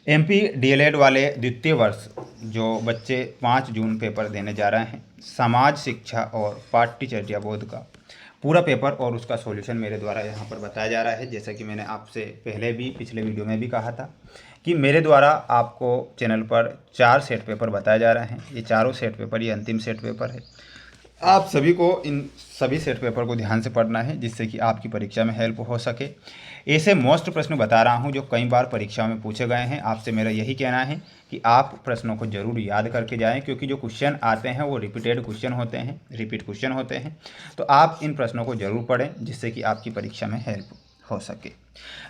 MP DElEd वाले द्वितीय वर्ष जो बच्चे 5 जून पेपर देने जा रहे हैं, समाज शिक्षा और पाठ्यचर्या बोर्ड का पूरा पेपर और उसका सॉल्यूशन मेरे द्वारा यहाँ पर बताया जा रहा है। जैसा कि मैंने आपसे पहले भी पिछले वीडियो में भी कहा था कि मेरे द्वारा आपको चैनल पर 4 सेट पेपर बताए जा रहे हैं। ये चारों सेट पेपर, ये अंतिम सेट पेपर है। आप सभी को इन सभी सेट पेपर को ध्यान से पढ़ना है जिससे कि आपकी परीक्षा में हेल्प हो सके। ऐसे मोस्ट प्रश्न बता रहा हूं जो कई बार परीक्षा में पूछे गए हैं। आपसे मेरा यही कहना है कि आप प्रश्नों को ज़रूर याद करके जाएं, क्योंकि जो क्वेश्चन आते हैं वो रिपीटेड क्वेश्चन होते हैं, रिपीट क्वेश्चन होते हैं। तो आप इन प्रश्नों को ज़रूर पढ़ें जिससे कि आपकी परीक्षा में हेल्प हो सके।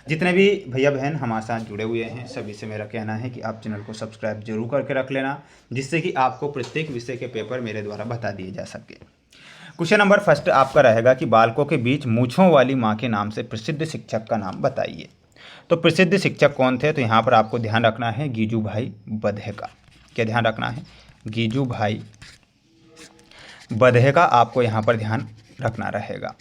जितने भी भैया बहन हमारे साथ जुड़े हुए हैं सभी से मेरा कहना है कि आप चैनल को सब्सक्राइब जरूर करके रख लेना, जिससे कि आपको प्रत्येक विषय के पेपर मेरे द्वारा बता दिए जा सके। क्वेश्चन नंबर फर्स्ट आपका रहेगा कि बालकों के बीच मूंछों वाली माँ के नाम से प्रसिद्ध शिक्षक का नाम बताइए। तो प्रसिद्ध शिक्षक कौन थे? तो यहाँ पर आपको ध्यान रखना है गीजू भाई बधेका। क्या ध्यान रखना है? गीजू भाई बधेका आपको यहाँ पर ध्यान रखना रहेगा।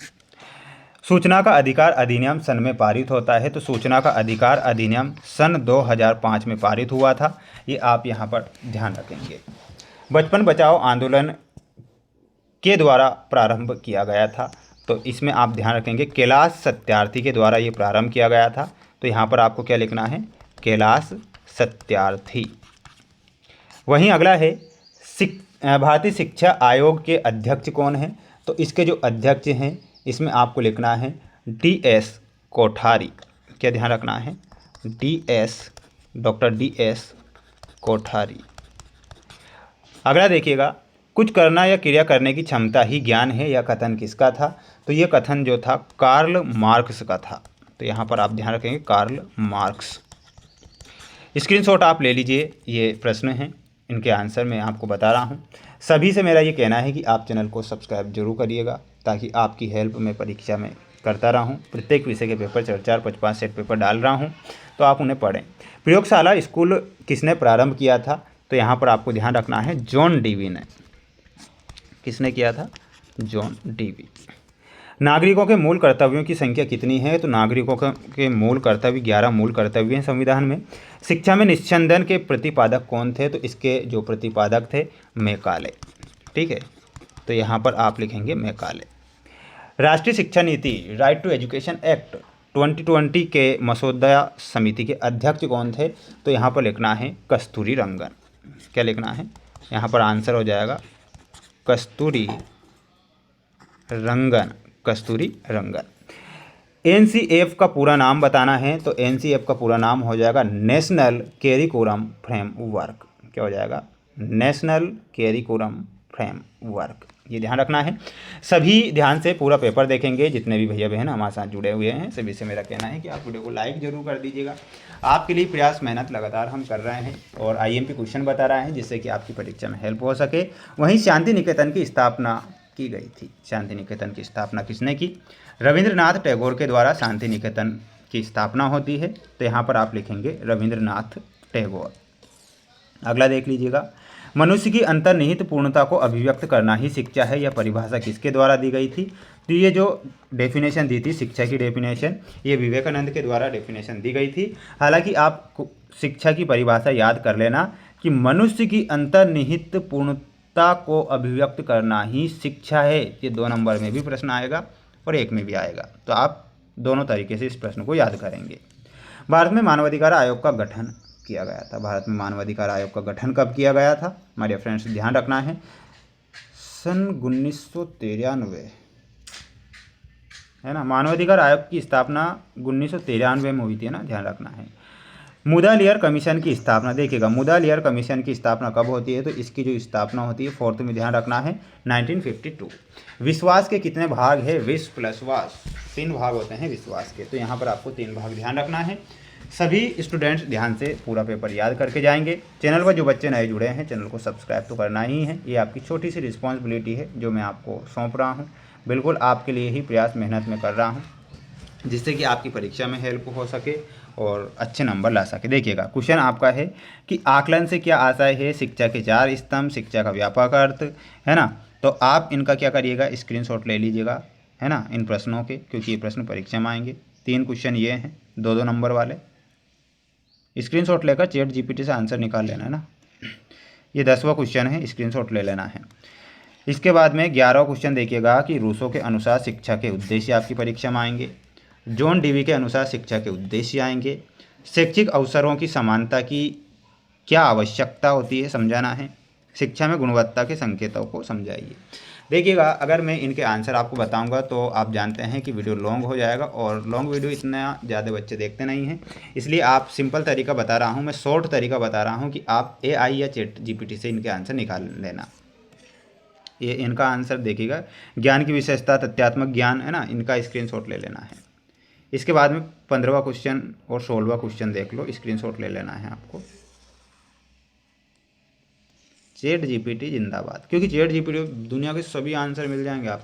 सूचना का अधिकार अधिनियम सन में पारित होता है, तो सूचना का अधिकार अधिनियम सन 2005 में पारित हुआ था, ये आप यहाँ पर ध्यान रखेंगे। बचपन बचाओ आंदोलन के द्वारा प्रारंभ किया गया था, तो इसमें आप ध्यान रखेंगे कैलाश सत्यार्थी के द्वारा ये प्रारंभ किया गया था। तो यहाँ पर आपको क्या लिखना है? कैलाश सत्यार्थी। वहीं अगला है भारतीय शिक्षा आयोग के अध्यक्ष कौन है? तो इसके जो अध्यक्ष हैं इसमें आपको लिखना है DS कोठारी। क्या ध्यान रखना है? Doctor DS Kothari. अगला देखिएगा, कुछ करना या क्रिया करने की क्षमता ही ज्ञान है, यह कथन किसका था? तो ये कथन जो था कार्ल मार्क्स का था। तो यहाँ पर आप ध्यान रखेंगे कार्ल मार्क्स। स्क्रीनशॉट आप ले लीजिए, ये प्रश्न हैं, इनके आंसर मैं आपको बता रहा हूँ। सभी से मेरा ये कहना है कि आप चैनल को सब्सक्राइब जरूर करिएगा ताकि आपकी हेल्प मैं परीक्षा में करता रहूँ। प्रत्येक विषय के पेपर 4-4, 5-5 सेट पेपर डाल रहा हूँ, तो आप उन्हें पढ़ें। प्रयोगशाला स्कूल किसने प्रारंभ किया था? तो यहाँ पर आपको ध्यान रखना है जॉन डीवी ने। किसने किया था? John Dewey. नागरिकों के मूल कर्तव्यों की संख्या कितनी है? तो नागरिकों के मूल कर्तव्य 11 मूल कर्तव्य हैं संविधान में। शिक्षा में निस्संदन के प्रतिपादक कौन थे? तो इसके जो प्रतिपादक थे मैकाले। ठीक है, तो यहाँ पर आप लिखेंगे मैकाले। राष्ट्रीय शिक्षा नीति राइट टू एजुकेशन एक्ट 2020 के मसौदा समिति के अध्यक्ष कौन थे? तो यहाँ पर लिखना है कस्तूरी रंगन। क्या लिखना है? यहाँ पर आंसर हो जाएगा कस्तूरी रंगन। कस्तूरी रंगन। NCF का पूरा नाम बताना है, तो NCF का पूरा नाम हो जाएगा नेशनल कैरिकुलम फ्रेमवर्क। क्या हो जाएगा? National curriculum framework. ये ध्यान रखना है। सभी ध्यान से पूरा पेपर देखेंगे, जितने भी भैया बहन हमारे साथ जुड़े हुए हैं सभी से मेरा कहना है कि आप वीडियो को लाइक जरूर कर दीजिएगा। आपके लिए प्रयास मेहनत लगातार हम कर रहे हैं और IMP क्वेश्चन बता रहे हैं जिससे कि आपकी परीक्षा में हेल्प हो सके। वहीं शांति निकेतन की स्थापना की गई थी। शांति निकेतन की स्थापना किसने की? रविंद्रनाथ टैगोर के द्वारा शांति निकेतन की स्थापना होती है, तो यहाँ पर आप लिखेंगे रविंद्रनाथ टैगोर। अगला देख लीजिएगा, मनुष्य की अंतर्निहित पूर्णता को अभिव्यक्त करना ही शिक्षा है, यह परिभाषा किसके द्वारा दी गई थी? तो ये जो डेफिनेशन दी थी शिक्षा की डेफिनेशन, ये विवेकानंद के द्वारा डेफिनेशन दी गई थी। हालांकि आप शिक्षा की परिभाषा याद कर लेना कि मनुष्य की अंतर्निहित पूर्णता को अभिव्यक्त करना ही शिक्षा है। ये 2 नंबर में भी प्रश्न आएगा और 1 में भी आएगा, तो आप दोनों तरीके से इस प्रश्न को याद करेंगे। भारत में मानवाधिकार आयोग का गठन किया गया था। भारत में मानवाधिकार आयोग का गठन कब किया गया था? हमारे फ्रेंड्स ध्यान रखना है सन 1993, है ना। मानवाधिकार आयोग की स्थापना 1993 में हुई थी ना, ध्यान रखना है। मुदालियर कमीशन की स्थापना देखिएगा, मुदालियर कमीशन की स्थापना कब होती है? तो इसकी जो स्थापना होती है 4th में, ध्यान रखना है 1952। विश्वास के कितने भाग है? विश्व प्लस वास, 3 भाग होते हैं विश्वास के, तो यहाँ पर आपको 3 भाग ध्यान रखना है। सभी स्टूडेंट्स ध्यान से पूरा पेपर याद करके जाएंगे। चैनल पर जो बच्चे नए जुड़े हैं चैनल को सब्सक्राइब तो करना ही है, ये आपकी छोटी सी रिस्पॉन्सिबिलिटी है जो मैं आपको सौंप रहा हूँ। बिल्कुल आपके लिए ही प्रयास मेहनत में कर रहा हूँ जिससे कि आपकी परीक्षा में हेल्प हो सके और अच्छे नंबर ला सके। देखिएगा, क्वेश्चन आपका है कि आकलन से क्या आशय है? शिक्षा के 4 स्तंभ, शिक्षा का व्यापक अर्थ, है ना। तो आप इनका क्या करिएगा, स्क्रीनशॉट ले लीजिएगा, है ना, इन प्रश्नों के, क्योंकि ये प्रश्न परीक्षा में आएंगे। 3 क्वेश्चन ये हैं 2-2 नंबर वाले। स्क्रीनशॉट लेकर चैट जीपीटी से आंसर निकाल लेना है ना। ये 10वां क्वेश्चन है, स्क्रीनशॉट ले लेना है। इसके बाद में 11वां क्वेश्चन देखिएगा कि रूसो के अनुसार शिक्षा के उद्देश्य आपकी परीक्षा में आएंगे। जॉन डीवी के अनुसार शिक्षा के उद्देश्य आएंगे। शैक्षिक अवसरों की समानता की क्या आवश्यकता होती है समझाना है। शिक्षा में गुणवत्ता के संकेतों को समझाइए। देखिएगा, अगर मैं इनके आंसर आपको बताऊंगा तो आप जानते हैं कि वीडियो लॉन्ग हो जाएगा, और लॉन्ग वीडियो इतना ज़्यादा बच्चे देखते नहीं हैं, इसलिए आप सिंपल तरीका बता रहा हूं, मैं शॉर्ट तरीका बता रहा हूं कि आप एआई या चैट जीपीटी से इनके आंसर निकाल लेना। ये इनका आंसर देखिएगा, ज्ञान की विशेषता तथ्यात्मक ज्ञान है ना, इनका स्क्रीनशॉट ले लेना है। इसके बाद में 15वां क्वेश्चन और 16वां क्वेश्चन देख लो, स्क्रीनशॉट ले लेना है आपको। चैट जीपीटी जिंदाबाद, क्योंकि चैट जीपीटी दुनिया के सभी आंसर मिल जाएंगे, आप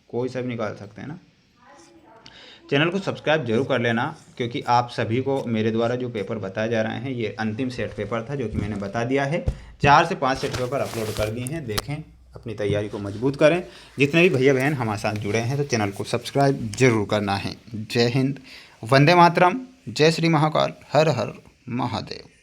कोई सा भी निकाल सकते हैं ना। चैनल को सब्सक्राइब जरूर कर लेना, क्योंकि आप सभी को मेरे द्वारा जो पेपर बताए जा रहे हैं, ये अंतिम सेट पेपर था जो कि मैंने बता दिया है। 4 से 5 सेट पेपर अपलोड कर दिए हैं, देखें, अपनी तैयारी को मजबूत करें। जितने भी भैया बहन हमारे साथ जुड़े हैं तो चैनल को सब्सक्राइब जरूर करना है। जय हिंद, वंदे मातरम, जय श्री महाकाल, हर हर महादेव।